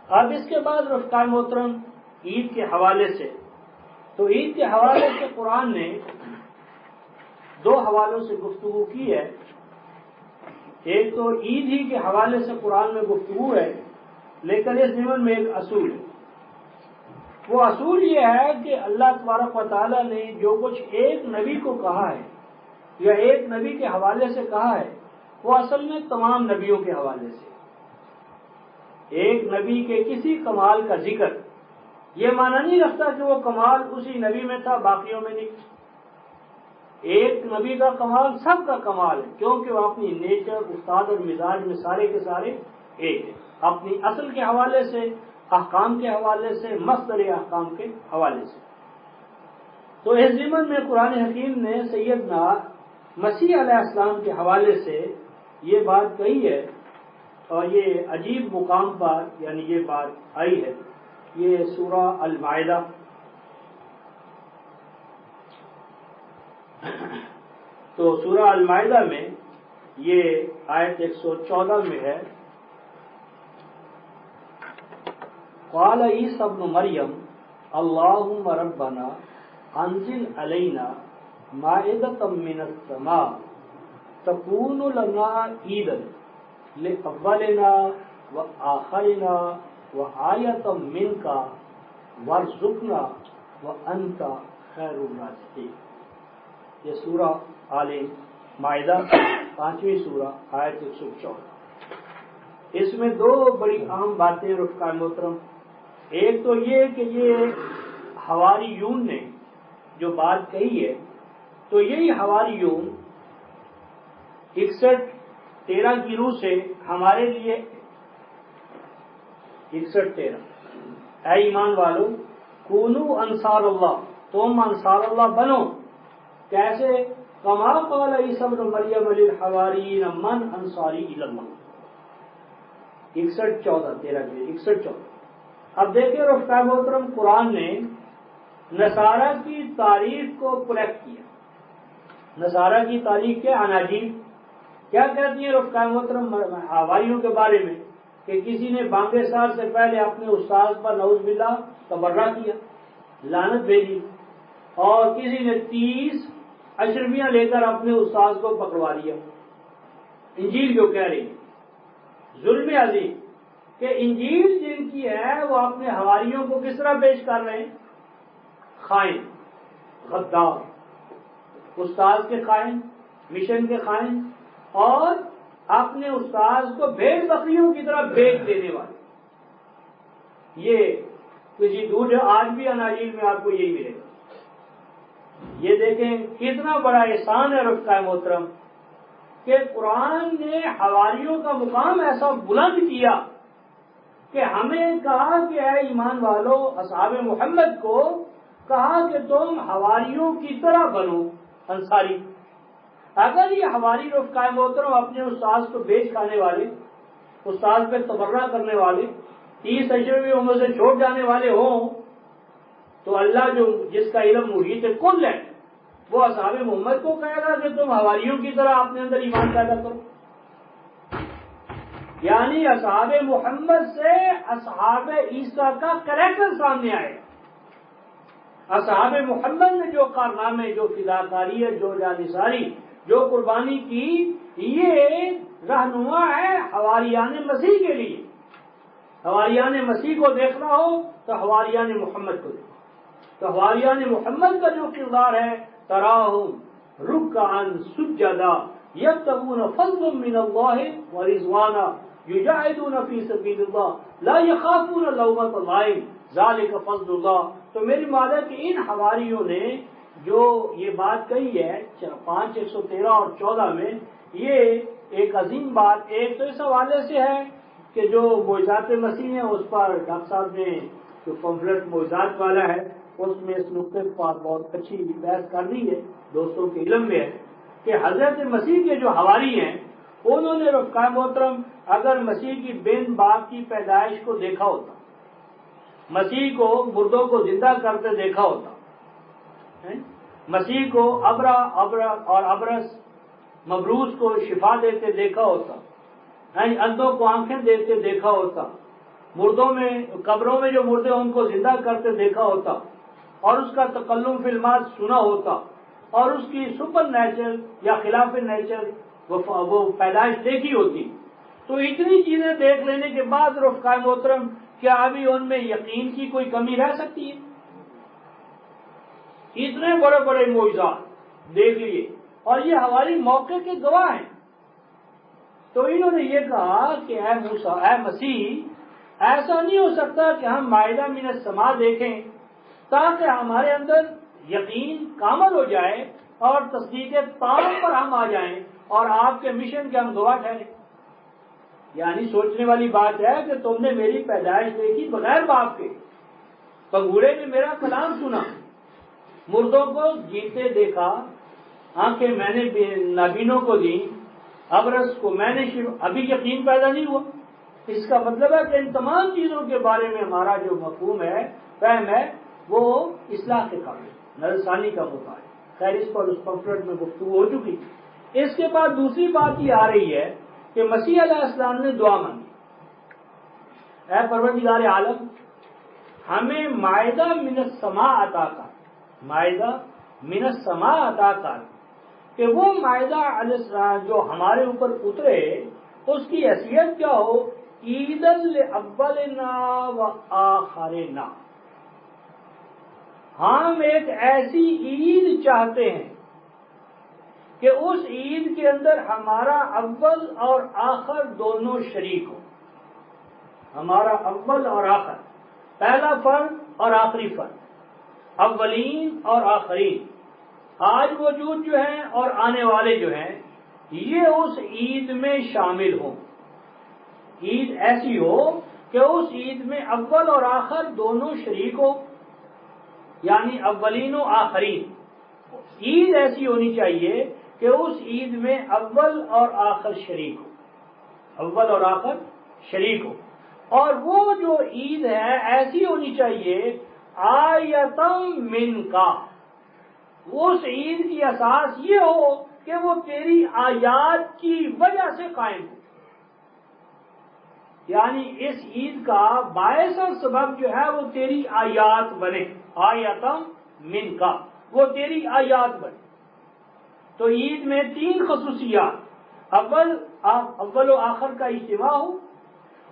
اب اس کے بعد رفقاء محترم عید کے حوالے سے، تو عید کے حوالے سے قرآن نے دو حوالوں سے گفتگو کی ہے۔ ایک تو عید ہی کے حوالے سے قرآن میں گفتگو ہے، لیکن اس ضمن میں ایک اصول ہے۔ وہ اصول یہ ہے کہ اللہ تبارک و تعالیٰ نے جو کچھ ایک نبی کو کہا ہے یا ایک نبی کے حوالے سے کہا ہے، وہ اصل میں تمام نبیوں کے حوالے سے۔ ایک نبی کے کسی کمال کا ذکر یہ معنی نہیں رکھتا کہ وہ کمال اسی نبی میں تھا، باقیوں میں نہیں۔ ایک نبی کا کمال سب کا کمال ہے، کیونکہ وہ اپنی نیچر، استاد اور مزاج میں سارے کے سارے ایک ہیں، اپنی اصل کے حوالے سے، احکام کے حوالے سے، مصدر احکام کے حوالے سے۔ تو اس ضمن میں قرآن حکیم نے سیدنا مسیح علیہ السلام کے حوالے سے یہ بات کہی ہے، اور یہ عجیب مقام پر یعنی یہ بات آئی ہے۔ یہ سورہ المائدہ تو سورہ المائدہ میں یہ آیت 114 میں ہے، قال عیسی ابن مریم اللہم ربنا انزل علینا مائدۃ من السماء تکون لنا عیدا لأولنا وآخرنا وآیۃ منک وارزقنا وانت خیر الرازقین۔ یہ سورہ آل مائدہ 5ویں سورہ آیت 114۔ اس میں دو بڑی اہم باتیں رفقاء محترم۔ ایک تو یہ کہ یہ حواریون نے جو بات کہی ہے، تو یہی حواریون 61-13 کی روح سے ہمارے لیے 61-13 اے ایمان والو کونو انصار اللہ، تم انصار اللہ بنو۔ کیسے؟ کما قال عیسی ابن مریم للحواریین من انصاری الی اللہ، 61-14 اب دیکھیں رفقاء محترم، قرآن نے نصارہ کی تاریخ کو کلیکٹ کیا۔ نصارہ کی تاریخ کے اناجیل کیا کہتی ہیں رفقاء محترم حواریوں کے بارے میں؟ کہ کسی نے بانگ سال سے پہلے اپنے استاذ پر نعوذ باللہ تبرہ کیا، لعنت بھیجی، اور کسی نے 30 اشرفیاں لے کر اپنے استاذ کو پکڑوا دیا۔ انجیل جو کہہ رہی ہے ظلم عظیم کہ انجیل جن کی ہے وہ اپنے حواریوں کو کس طرح پیش کر رہے ہیں؟ خائن، غدار، استاذ کے خائن، مشن کے خائن، اور اپنے استاذ کو بھیڑ بکریوں کی طرح بیچ دینے والے۔ یہ کسی دوسرے آج بھی اناجیل میں آپ کو یہی ملے گا۔ یہ دیکھیں کتنا بڑا احسان ہے رفقاء محترم کہ قرآن نے حواریوں کا مقام ایسا بلند کیا کہ ہمیں کہا کہ اے ایمان والو، اصحاب محمد کو کہا کہ تم حواریوں کی طرح بنو انصاری۔ اگر یہ حواری رفقاء محترم اپنے استاذ کو بیچ کھانے والے، استاذ پہ تبرہ کرنے والے، 30 اشرفی عمر سے چھوٹ جانے والے ہوں، تو اللہ جو جس کا علم محیط کل ہے وہ اصحاب محمد کو کہے گا کہ تم حواریوں کی طرح اپنے اندر ایمان پیدا کرو۔ یعنی اصحاب محمد سے اصحاب عیسیٰ کا کریکٹر سامنے آئے۔ اصحاب محمد نے جو کارنامے، جو فداکاری ہے، جو جانثاری، جو قربانی کی، یہ رہنما ہے حواریان مسیح کے لیے۔ حواریان مسیح کو دیکھنا ہو تو حواریان محمد کو دیکھو۔ تو حواریان محمد کا جو کردار ہے، تراہم رکعا سجدا یبتغون فضلا من اللہ ورضوانا یجاہدون فی سبیل اللہ لا یخافون لومۃ لائم ذالک فضل اللہ۔ تو میری ماد ہے کہ ان حواریوں نے جو یہ بات کہی ہے 5:113 اور 14 میں، یہ ایک عظیم بات ایک تو اس حوالے سے ہے کہ جو معجزات مسیح ہیں اس پر ڈاکٹر صاحب نے جو پمفلٹ معجزات والا ہے اس میں اس نقطے پر بہت اچھی بحث کر دی ہے، دوستوں کے علم میں ہے کہ حضرت مسیح کے جو حواری ہیں انہوں نے رفقاء محترم اگر مسیح کی بن باپ کی پیدائش کو دیکھا ہوتا، مسیح کو مردوں کو زندہ کرتے دیکھا ہوتا، مسیح کو ابرا اور ابرس مبروس کو شفا دیتے دیکھا ہوتا، اندھوں کو آنکھیں دیتے دیکھا ہوتا، مردوں میں قبروں میں جو مردے ان کو زندہ کرتے دیکھا ہوتا اور اس کا تکلم فی المات سنا ہوتا اور اس کی سپر نیچر یا خلاف نیچر وہ پیدائش دیکھی ہوتی، تو اتنی چیزیں دیکھ لینے کے بعد رفقائے محترم کیا ابھی ان میں یقین کی کوئی کمی رہ سکتی ہے؟ اتنے بڑے بڑے معجزات دیکھ لیے اور یہ ہماری موقع کے گواہ ہیں۔ تو انہوں نے یہ کہا کہ اے موسیٰ، اے مسیح، ایسا نہیں ہو سکتا کہ ہم مائدہ من السماء دیکھیں تاکہ ہمارے اندر یقین کامل ہو جائے اور تصدیق تام پر ہم آ جائیں اور آپ کے مشن کے ہم گواہ ٹھہریں۔ یعنی سوچنے والی بات ہے کہ تم نے میری پیدائش دیکھی بغیر باپ کے، پنگوڑے نے میرا کلام سنا، مردوں کو جیتے دیکھا، آنکھیں میں نے نابینوں کو دی، ابرص کو میں نے ابھی یقین پیدا نہیں ہوا۔ اس کا مطلب ہے کہ ان تمام چیزوں کے بارے میں ہمارا جو مفہوم ہے، فہم ہے، وہ اصلاح کے قابل، نظر ثانی کا موقع ہے۔ خیر اس پر اس پمفلٹ میں گفتگو ہو چکی۔ اس کے بعد دوسری بات یہ آ رہی ہے کہ مسیح علیہ السلام نے دعا مانگی، اے پروردگار عالم، ہمیں مائدہ من السماء عطا کر، مائدہ من السماء عطا کر، کہ وہ مائدہ جو ہمارے اوپر اترے اس کی حیثیت کیا ہو، عید لاولنا و آخرنا۔ ہم ایک ایسی عید چاہتے ہیں کہ اس عید کے اندر ہمارا اول اور آخر دونوں شریک ہو، ہمارا اول اور آخر، پہلا فرد اور آخری فرد، اولین اور آخرین، آج موجود جو ہیں اور آنے والے جو ہیں، یہ اس عید میں شامل ہوں۔ عید ایسی ہو کہ اس عید میں اول اور آخر دونوں شریک ہو، یعنی اولین و آخرین۔ عید ایسی ہونی چاہیے کہ اس عید میں اول اور آخر شریک ہو، اول اور آخر شریک ہو، اور وہ جو عید ہے ایسی ہونی چاہیے آیتم من کا، اس عید کی اساس یہ ہو کہ وہ تیری آیات کی وجہ سے قائم ہو، یعنی اس عید کا باعث اور سبب جو ہے وہ تیری آیات بنے، آیتم من کا، وہ تیری آیات بنے۔ تو عید میں تین خصوصیات، اول و آخر کا اجتماع ہو،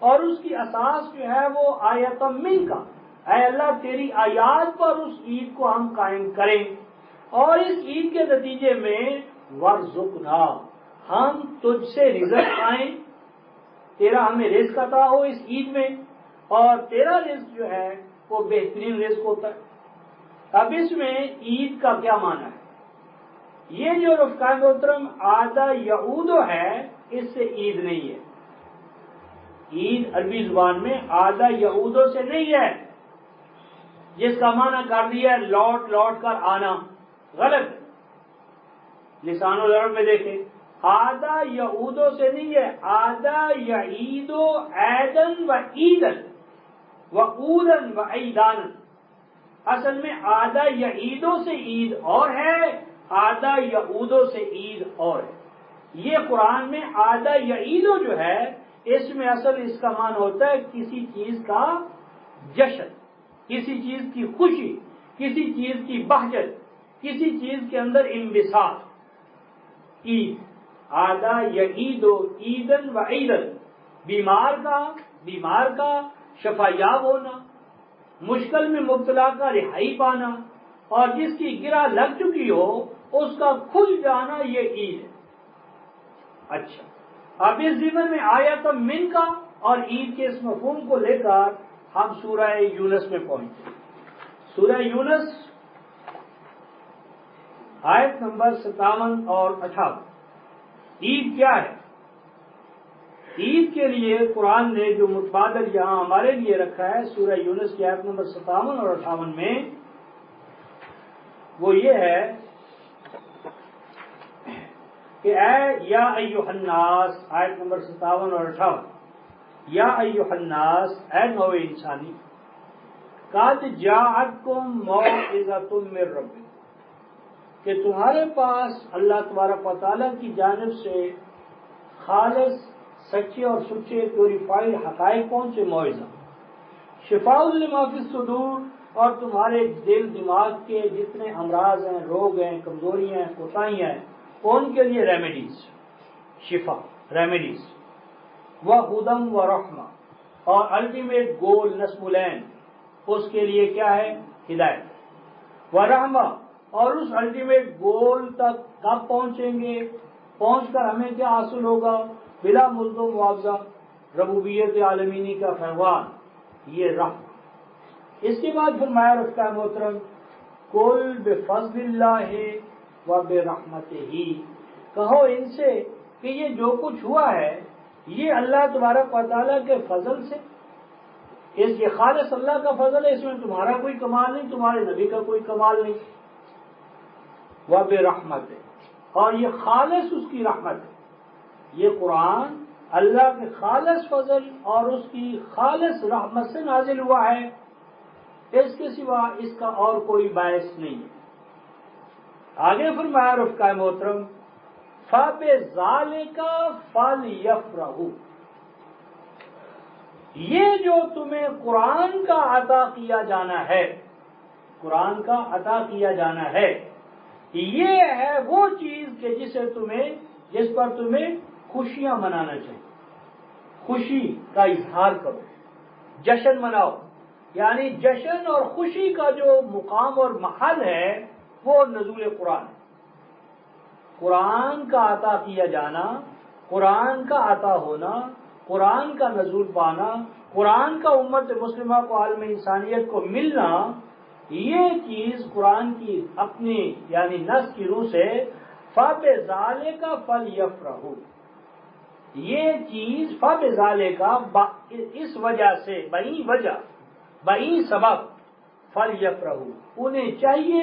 اور اس کی اساس جو ہے وہ آیتم من کا، اے اللہ تیری آیات پر اس عید کو ہم قائم کریں، اور اس عید کے نتیجے میں ورزقنا، ہم تجھ سے رزق پائیں، تیرا ہمیں رزق عطا ہو اس عید میں، اور تیرا رزق جو ہے وہ بہترین رزق ہوتا ہے۔ اب اس میں عید کا کیا معنی ہے؟ یہ جو رفقائے محترم عادہ یعودو ہے، اس سے عید نہیں ہے۔ عید عربی زبان میں عادہ یعودو سے نہیں ہے، جس کا معنی کر دیا ہے لوٹ لوٹ کر آنا، غلط۔ لسان العرب میں دیکھیں، عادہ یعودو سے نہیں ہے، عادہ یعیدو عیدن و عیدن و اودن و عیدان۔ اصل میں عادہ یعیدو سے عید اور ہے، عادہ یعودو سے عید اور ہے۔ یہ قرآن میں عادہ یعیدو جو ہے، اس میں اصل اس کا معنی ہوتا ہے کسی چیز کا جشن، کسی چیز کی خوشی، کسی چیز کی بہجت، کسی چیز کے اندر انبساط۔ عید، عادہ یعید و عیدن و عیدن، بیمار کا شفا یاب ہونا، مشکل میں مبتلا کا رہائی پانا، اور جس کی گرہ لگ چکی ہو اس کا کھل جانا، یہ عید ہے۔ اچھا، اب اس ضمن میں آیت من کا اور عید کے اس مفہوم کو لے کر ہم سورہ یونس میں پہنچے۔ سورہ یونس آیت نمبر 57 اور 58۔ عید کیا ہے؟ عید کے لیے قرآن نے جو متبادل یہاں ہمارے لیے رکھا ہے سورہ یونس کی آیت نمبر 57 اور 58 میں، وہ یہ ہے کہ اے یا ایھا الناس، آیت نمبر 57 اور 58، یا ایھا الناس، اے نوع انسانی، قد جاءتکم موعظۃ من ربکم، کہ تمہارے پاس اللہ تبارک و تعالیٰ کی جانب سے خالص، سچے اور سچے پیوریفائڈ حقائق پہنچے، موعظہ، شفاء لما فی الصدور، اور تمہارے دل دماغ کے جتنے امراض ہیں، روگ ہیں، کمزوریاں ہیں، کوتاہیاں ہیں، ان کے لیے ریمیڈیز، شفا، ریمیڈیز، وہدم و رحمہ، اور الٹیمیٹ گول نصب العین، اس کے لیے کیا ہے؟ ہدایت، ورحمہ، اور اس الٹیمیٹ گول تک کب پہنچیں گے؟ پہنچ کر ہمیں کیا حاصل ہوگا؟ بلا مزد و معاوضہ، ربوبیت عالمینی کا فیضان، یہ رحمہ۔ اس کے بعد فرمایا رفقا محترم، قل بفضل اللہ و برحمتہ، کہو ان سے کہ یہ جو کچھ ہوا ہے یہ اللہ تبارک و تعالیٰ کے فضل سے، یہ خالص اللہ کا فضل ہے، اس میں تمہارا کوئی کمال نہیں، تمہارے نبی کا کوئی کمال نہیں، وبرحمتہ، اور یہ خالص اس کی رحمت ہے، یہ قرآن اللہ کے خالص فضل اور اس کی خالص رحمت سے نازل ہوا ہے، اس کے سوا اس کا اور کوئی باعث نہیں ہے۔ آگے فرمایا رفقا محترم، فَبِذَالِكَ فَلْيَفْرَحُوا، یہ جو تمہیں قرآن کا عطا کیا جانا ہے، قرآن کا عطا کیا جانا ہے، یہ ہے وہ چیز کہ جس پر تمہیں خوشیاں منانا چاہیے، خوشی کا اظہار کرو، جشن مناؤ، یعنی جشن اور خوشی کا جو مقام اور محل ہے وہ نزول قرآن ہے۔ قرآن کا عطا کیا جانا، قرآن کا عطا ہونا، قرآن کا نزول پانا، قرآن کا امت مسلمہ کو، عالم انسانیت کو ملنا، یہ چیز قرآن کی اپنی یعنی نص کی روح سے فَبِذَالِكَ فَلْيَفْرَحُوا، یہ چیز فَبِذَالِكَ، اس وجہ سے، بئی سبب، فَلْيَفْرَحُوا، انہیں چاہیے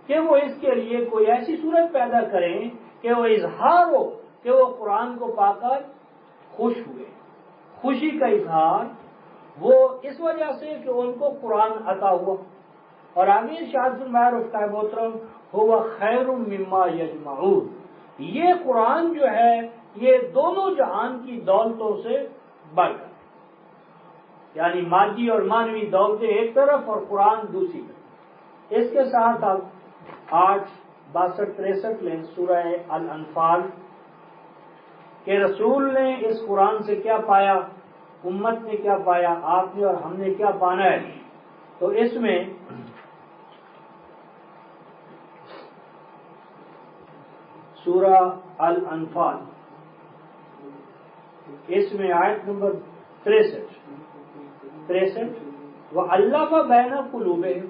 کہ وہ اس کے لیے کوئی ایسی صورت پیدا کریں کہ وہ اظہار ہو کہ وہ قرآن کو پا کر خوش ہوئے، خوشی کا اظہار وہ اس وجہ سے کہ ان کو قرآن عطا ہوا۔ اور آگے ارشاد فرمایا رفقا محترم، هو خیر مما یجمعون، یہ قرآن جو ہے یہ دونوں جہان کی دولتوں سے بڑھ کر، یعنی مادی اور مانوی دولتیں ایک طرف اور قرآن دوسری طرف۔ اس کے ساتھ اب 8، 62، 63 لیں سورہ الانفال کہ رسول نے اس قرآن سے کیا پایا، امت نے کیا پایا، آپ نے اور ہم نے کیا پانا ہے۔ تو اس میں سورہ الانفال، اس میں آیت نمبر 63، وَأَلَّفَ بَيْنَ قُلُوبِهِمْ،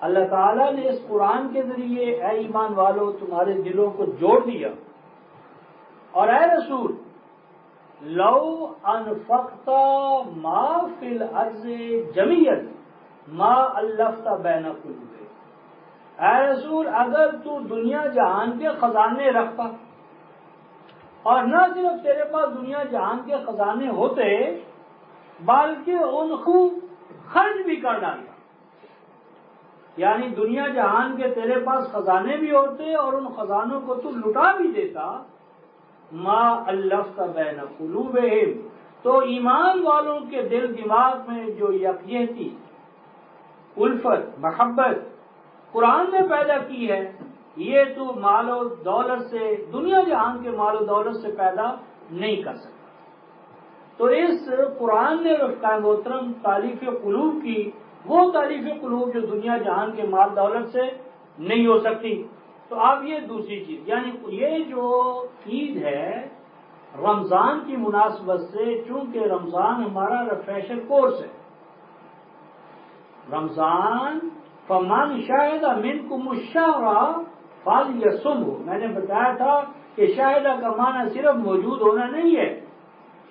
اللہ تعالیٰ نے اس قرآن کے ذریعے اے ایمان والو تمہارے دلوں کو جوڑ دیا، اور اے رسول لو انفقت ما فی الارض جميعا ما الفت بین قلوبہم، اے رسول اگر تو دنیا جہان کے خزانے رکھتا، اور نہ صرف تیرے پاس دنیا جہان کے خزانے ہوتے بلکہ ان کو خرچ بھی کر ڈالتا، یعنی دنیا جہان کے تیرے پاس خزانے بھی ہوتے اور ان خزانوں کو تو لٹا بھی دیتا، ما الفت بین قلوبہم، تو ایمان والوں کے دل دماغ میں جو یکجہتی، الفت، محبت قرآن نے پیدا کی ہے، یہ تو مال و دولت سے، دنیا جہان کے مال و دولت سے پیدا نہیں کر سکتا۔ تو اس قرآن نے رفقا محترم تالیف قلوب کی، وہ تالیف قلوب جو دنیا جہان کے مال دولت سے نہیں ہو سکتی۔ تو اب یہ دوسری چیز، یعنی یہ جو عید ہے رمضان کی مناسبت سے، چونکہ رمضان ہمارا ریفریشر کورس ہے، رمضان فمن شاہد منکم الشہر فلیصمہ، میں نے بتایا تھا کہ شاہدہ کا معنی صرف موجود ہونا نہیں ہے،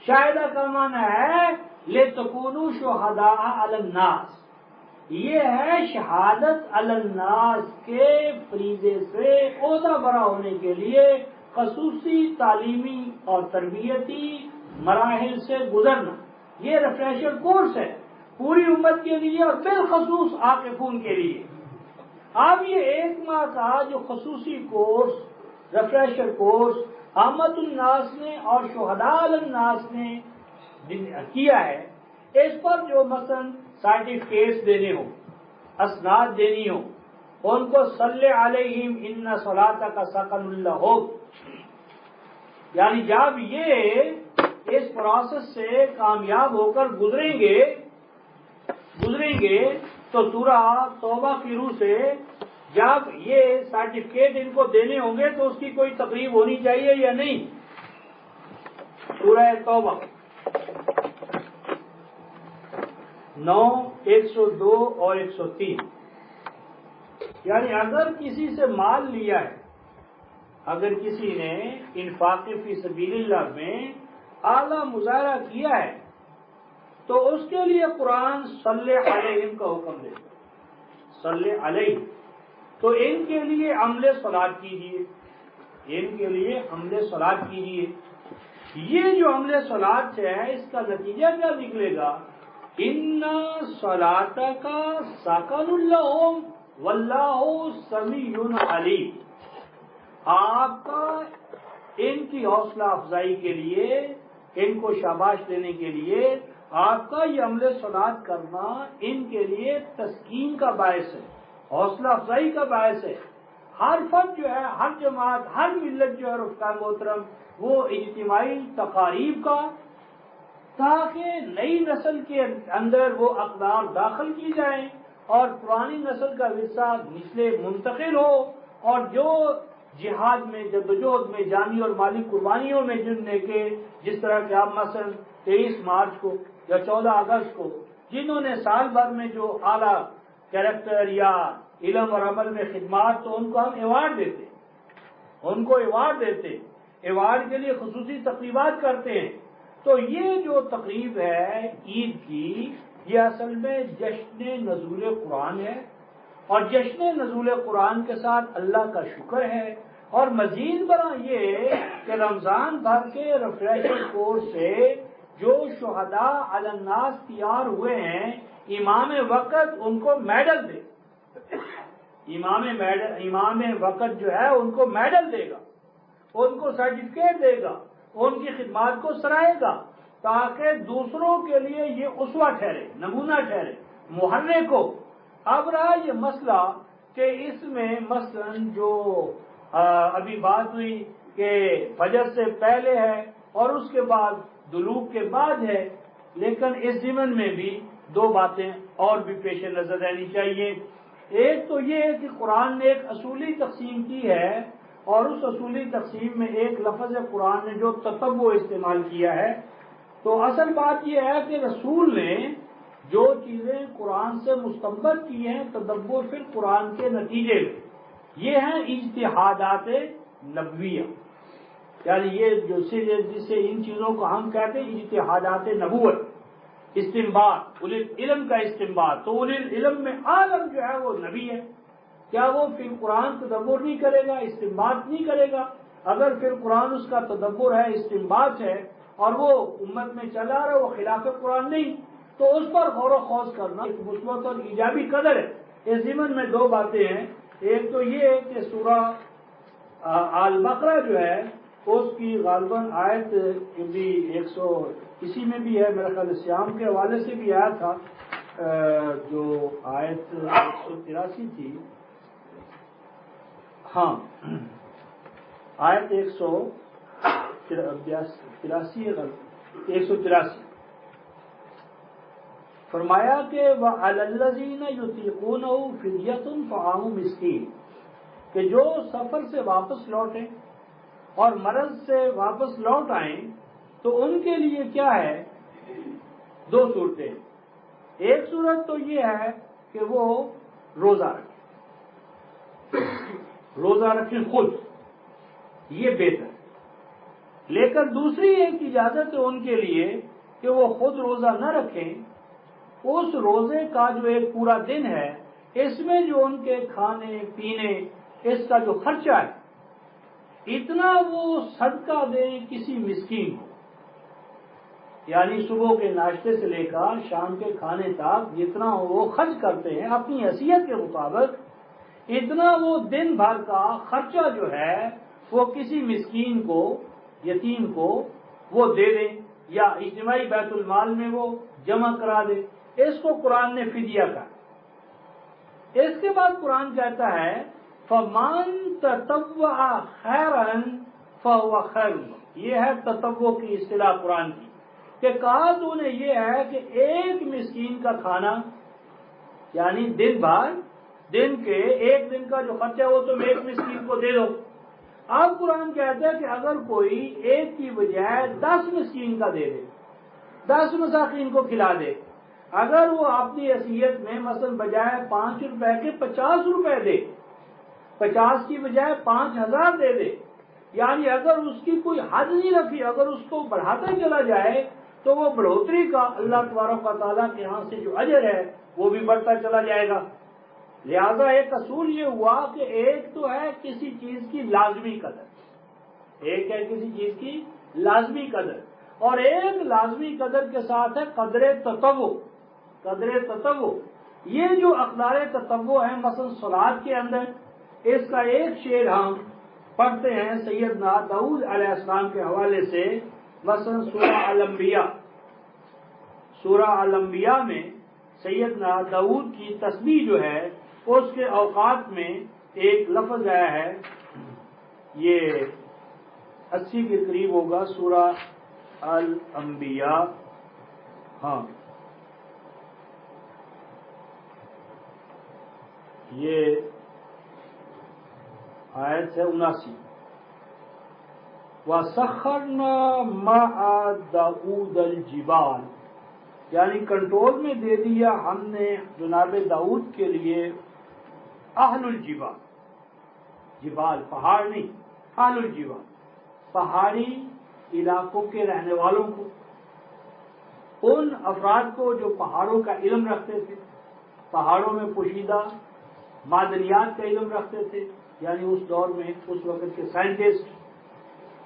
شاہدہ کا معنی ہے لتکونوا شہداء علی الناس، یہ ہے شہادت علی الناس کے فریضے سے عہدہ برا ہونے کے لیے خصوصی تعلیمی اور تربیتی مراحل سے گزرنا، یہ ریفریشر کورس ہے پوری امت کے لیے اور بالخصوص عاقفون کے لیے۔ اب یہ 1 ماہ کا جو خصوصی کورس، ریفریشر کورس عامت الناس نے اور شہداء علی الناس نے کیا ہے، اس پر جو مثلا سرٹیفکیٹس دینے ہوں، اسناد دینی ہوں، ان کو صلی علیہم ان صلاتک سکن لہم، یعنی جب یہ اس پروسیس سے کامیاب ہو کر گزریں گے تو سورہ توبہ کی روح سے جب یہ سرٹیفکیٹ ان کو دینے ہوں گے تو اس کی کوئی تقریب ہونی چاہیے یا نہیں؟ سورہ توبہ 9، 102 اور 103، یعنی اگر کسی سے مال لیا ہے، اگر کسی نے انفاق فی سبیل اللہ میں اعلیٰ مظاہرہ کیا ہے تو اس کے لیے قرآن صلی علیہم کا حکم دے، صلی علیہ، تو ان کے لیے عمل صلاۃ کیجیے، ان کے لیے عمل صلاۃ کیجیے۔ یہ جو عمل صلاۃ ہے اس کا نتیجہ کیا نکلے گا؟ ان صلاتک سکن لہم واللہ سمیع علیم، آپ کا ان کی حوصلہ افزائی کے لیے، ان کو شاباش دینے کے لیے آپ کا یہ عمل صلاۃ کرنا ان کے لیے تسکین کا باعث ہے، حوصلہ افزائی کا باعث ہے۔ ہر فرد جو ہے، ہر جماعت، ہر ملت جو ہے رفقا محترم، وہ اجتماعی تقاریب کا، تاکہ نئی نسل کے اندر وہ اقدار داخل کی جائیں اور پرانی نسل کا ورثہ نسلیں منتقل ہو، اور جو جہاد میں، جدوجہد میں جانی اور مالی قربانیوں میں جننے کے، جس طرح کہ آپ مثلا 23 مارچ کو یا 14 اگست کو جنہوں نے سال بھر میں جو اعلیٰ کیریکٹر یا علم اور عمل میں خدمات، تو ان کو ہم ایوارڈ دیتے، ان کو ایوارڈ دیتے، ایوارڈ کے لیے خصوصی تقریبات کرتے ہیں۔ تو یہ جو تقریب ہے عید کی، یہ اصل میں جشن نزول قرآن ہے، اور جشن نزول قرآن کے ساتھ اللہ کا شکر ہے، اور مزید برآں یہ کہ رمضان بھر کے ریفریشر کورس سے جو شہداء علی الناس تیار ہوئے ہیں، امام وقت ان کو میڈل دے، امام وقت جو ہے ان کو میڈل دے گا، ان کو سرٹیفکیٹ دے گا، ان کی خدمات کو سرائے گا، تاکہ دوسروں کے لیے یہ اسوہ ٹھہرے، نمونہ ٹھہرے، محرک ہو۔ اب رہا یہ مسئلہ کہ اس میں مثلا جو ابھی بات ہوئی کہ فجر سے پہلے ہے اور اس کے بعد دلوغ کے بعد ہے، لیکن اس ضمن میں بھی دو باتیں اور بھی پیش نظر رہنی چاہیے۔ ایک تو یہ ہے کہ قرآن نے ایک اصولی تقسیم کی ہے، اور اس اصولی تقسیم میں ایک لفظ قرآن نے جو تتبع استعمال کیا ہے، تو اصل بات یہ ہے کہ رسول نے جو چیزیں قرآن سے مستنبط کی ہیں تدبر فی القرآن کے نتیجے میں، یہ ہیں اجتہادات نبویہ، یعنی یہ جو جس سے ان چیزوں کو ہم کہتے ہیں اجتہادات نبوت، استنباط، اولی العلم کا استنباط۔ تو اولی العلم میں عالم جو ہے وہ نبی ہے، کیا وہ فی القرآن تدبر نہیں کرے گا، استنباط نہیں کرے گا؟ اگر فی القرآن اس کا تدبر ہے، استنباط ہے، اور وہ امت میں چلا رہا، وہ خلاف قرآن نہیں، تو اس پر غور و خوض کرنا ایک مثبت اور ایجابی قدر ہے۔ اس ضمن میں دو باتیں ہیں، ایک تو یہ ہے کہ سورہ آل بقرہ جو ہے اس کی غالباً آیت بھی 100 اسی میں بھی ہے، میرا خیال سیام کے حوالے سے بھی آیا تھا، جو آیت 183 تھی، ہاں آیت 183 فرمایا کہ وَعَلَى الَّذِينَ يُطِيقُونَهُ فِدْيَةٌ طَعَامُ مِسْكِينٍ، کہ جو سفر سے واپس لوٹیں اور مرض سے واپس لوٹ آئیں تو ان کے لیے کیا ہے؟ دو صورتیں، ایک صورت تو یہ ہے کہ وہ روزہ رکھیں خود، یہ بہتر، لیکن دوسری ایک اجازت ہے ان کے لیے کہ وہ خود روزہ نہ رکھیں، اس روزے کا جو ایک پورا دن ہے اس میں جو ان کے کھانے پینے اس کا جو خرچہ ہے اتنا وہ صدقہ دیں کسی مسکین کو، یعنی صبح کے ناشتے سے لے کر شام کے کھانے تک جتنا وہ خرچ کرتے ہیں اپنی حیثیت کے مطابق، اتنا وہ دن بھر کا خرچہ جو ہے وہ کسی مسکین کو، یتیم کو وہ دے دیں، یا اجتماعی بیت المال میں وہ جمع کرا دے، اس کو قرآن نے فدیہ کہا۔ اس کے بعد قرآن کہتا ہے فَمَن تَطَوَّعَ خَيْرًا فَهُوَ خَيْرٌ لَهُ، یہ ہے تطوع کی اصطلاح قرآن کی، کہ کہا تو نے یہ ہے کہ ایک مسکین کا کھانا، یعنی دن بھر دن کے ایک دن کا جو خرچہ ہو تم ایک مسکین کو دے دو۔ اب قرآن کہتا ہے کہ اگر کوئی ایک کی بجائے 10 مسکین کا دے دے، 10 مساکین کو کھلا دے، اگر وہ اپنی حیثیت میں مثلا بجائے 5 روپے کے 50 روپے دے، 50 کی بجائے 5000 دے دے، یعنی اگر اس کی کوئی حد نہیں رکھی، اگر اس کو بڑھاتا چلا جائے تو وہ بڑھوتری کا اللہ تبارک و تعالیٰ کے ہاں سے جو اجر ہے وہ بھی بڑھتا چلا جائے گا۔ لہذا ایک اصول یہ ہوا کہ ایک تو ہے کسی چیز کی لازمی قدر، ایک ہے کسی چیز کی لازمی قدر، اور ایک لازمی قدر کے ساتھ ہے قدر تطوع۔ قدر تطوع یہ جو اقدار تطوع ہیں، مثلا صلاۃ کے اندر اس کا ایک شعر ہم پڑھتے ہیں سیدنا داؤد علیہ السلام کے حوالے سے، مثلا سورہ الانبیاء میں سیدنا داؤد کی تسبیح جو ہے اس کے اوقات میں ایک لفظ آیا ہے، یہ 80 کے قریب ہوگا، سورہ الانبیاء، ہاں یہ آیت ہے 79، وَسَخَّرْنَا مَعَ دَاؤُودَ الْجِبَالَ، یعنی کنٹرول میں دے دیا ہم نے جناب داؤد کے لیے اہل الجبال، جبال پہاڑ نہیں، اہل الجبال پہاڑی علاقوں کے رہنے والوں کو، ان افراد کو جو پہاڑوں کا علم رکھتے تھے، پہاڑوں میں پوشیدہ معدنیات کا علم رکھتے تھے، یعنی اس دور میں اس وقت کے سائنٹسٹ،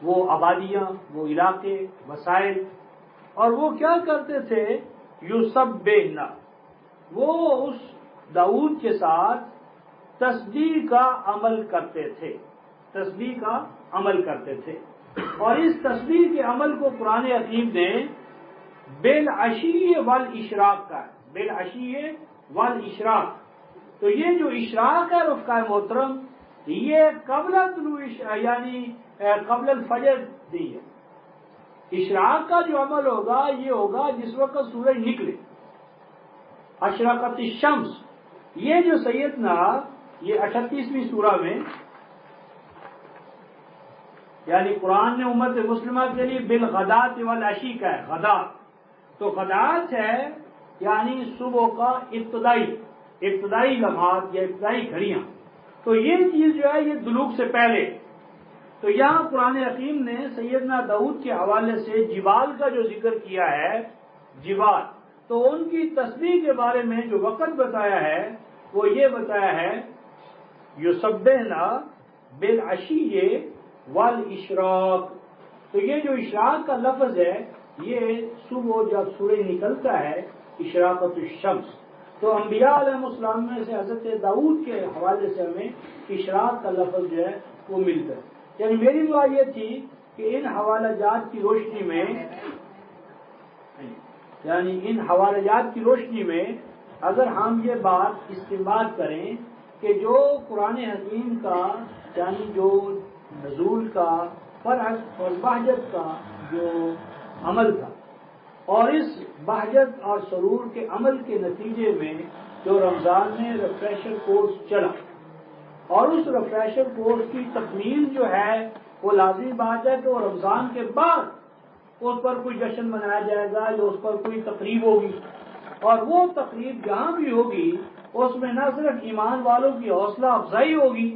وہ آبادیاں، وہ علاقے، وسائل، اور وہ کیا کرتے تھے یسبحنا، وہ اس داؤد کے ساتھ تسبیح کا عمل کرتے تھے، تسبیح کا عمل کرتے تھے، اور اس تسبیح کے عمل کو قرآن حکیم نے بالعشی والاشراق کا ہے، بالعشی والاشراق، تو یہ جو اشراق ہے رفقائے محترم، یہ قبل طلوع یعنی قبل الفجر دی ہے۔ اشراق کا جو عمل ہوگا یہ ہوگا جس وقت سورج نکلے، اشرقت الشمس، یہ جو سیدنا یہ 38ویں سورہ میں، یعنی قرآن نے امت مسلمہ کے لیے بالغدات والعشی کا ہے، غدات، تو غدات ہے یعنی صبح کا ابتدائی لمحات یا ابتدائی گھڑیاں، تو یہ چیز جو ہے یہ دلوغ سے پہلے، تو یہاں قرآن حکیم نے سیدنا داؤد کے حوالے سے جبال کا جو ذکر کیا ہے، جبال، تو ان کی تسبیح کے بارے میں جو وقت بتایا ہے وہ یہ بتایا ہے یسبحنا بالعشی والاشراق، تو یہ جو اشراق کا لفظ ہے یہ صبح جب سورج نکلتا ہے، اشراقت الشمس، تو انبیاء علیہ السلام میں سے حضرت داؤد کے حوالے سے ہمیں اشراق کا لفظ جو ہے وہ ملتا ہے۔ یعنی میری دعا یہ تھی کہ ان حوالہ جات کی روشنی میں، یعنی ان حوالہ جات کی روشنی میں اگر ہم یہ بات استعمال کریں کہ جو قرآن حکیم کا یعنی جو نزول کا فرحت اور بہجت کا جو عمل تھا، اور اس بہجت اور سرور کے عمل کے نتیجے میں جو رمضان میں ریفریشر کورس چلا، اور اس ریفریشر کورس کی تکمیل جو ہے وہ لازمی بات ہے کہ وہ رمضان کے بعد اس پر کوئی جشن منایا جائے گا یا اس پر کوئی تقریب ہوگی، اور وہ تقریب جہاں بھی ہوگی اس میں نہ صرف ایمان والوں کی حوصلہ افزائی ہوگی،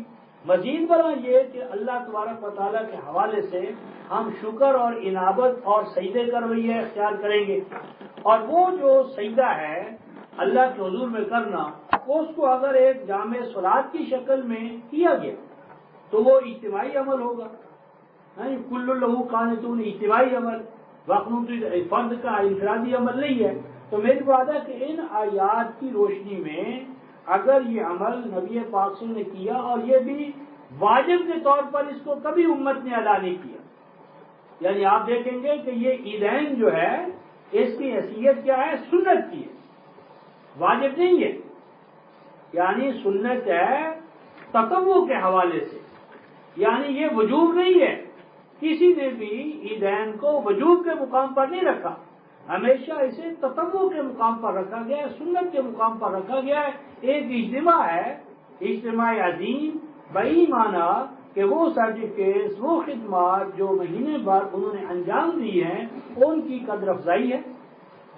مزید برآں یہ کہ اللہ تبارک و تعالیٰ کے حوالے سے ہم شکر اور انابت اور سجدے کا رویہ اختیار کریں گے، اور وہ جو سجدہ ہے اللہ کے حضور میں کرنا، اس کو اگر ایک جامع صلاۃ کی شکل میں کیا گیا تو وہ اجتماعی عمل ہوگا، کل لہو قانتون، اجتماعی عمل، وقنوت فرد کا انفرادی عمل نہیں ہے۔ تو میری بات ہے کہ ان آیات کی روشنی میں اگر یہ عمل نبی پاک صلی اللہ علیہ وسلم نے کیا، اور یہ بھی واجب کے طور پر اس کو کبھی امت نے ادا نہیں کیا، یعنی آپ دیکھیں گے کہ یہ عیدین جو ہے اس کی حیثیت کیا ہے؟ سنت کی ہے، واجب نہیں ہے، یعنی سنت ہے تطوع کے حوالے سے، یعنی یہ وجوب نہیں ہے، کسی نے بھی عیدین کو وجوب کے مقام پر نہیں رکھا، ہمیشہ اسے تطوع کے مقام پر رکھا گیا ہے، سنت کے مقام پر رکھا گیا ہے۔ ایک اجتماع ہے، اجتماع عظیم، بئی معنی کہ وہ سرٹیفکیٹس، وہ خدمات جو مہینے بعد انہوں نے انجام دی ہیں، ان کی قدر افزائی ہے،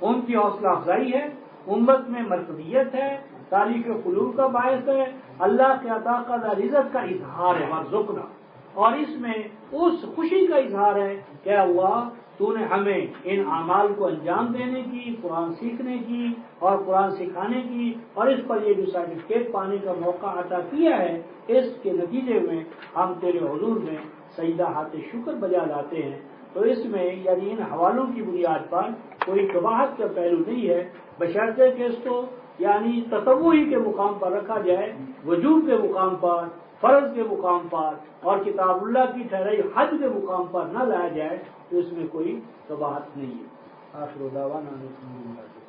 ان کی حوصلہ افزائی ہے، امت میں مرکزیت ہے، تاریخ قلوب کا باعث ہے، اللہ کے عطا کا رزق کا اظہار ہے، مرزقنا، اور اس میں اس خوشی کا اظہار ہے کہ اللہ تو نے ہمیں ان اعمال کو انجام دینے کی، قرآن سیکھنے کی اور قرآن سکھانے کی، اور اس پر یہ جو سرٹیفکیٹ پانے کا موقع عطا کیا ہے، اس کے نتیجے میں ہم تیرے حضور میں سجدہ ہاتھ شکر بجا لاتے ہیں۔ تو اس میں یعنی ان حوالوں کی بنیاد پر کوئی قباحت کا پہلو نہیں ہے، بشرطے کہ اس کو یعنی تطوعی کے مقام پر رکھا جائے، وجوب کے مقام پر، فرض کے مقام پر اور کتاب اللہ کی ٹھہرائی حد کے مقام پر نہ لایا جائے تو اس میں کوئی قباحت نہیں ہے۔ آخر دعوانا الحمدللہ۔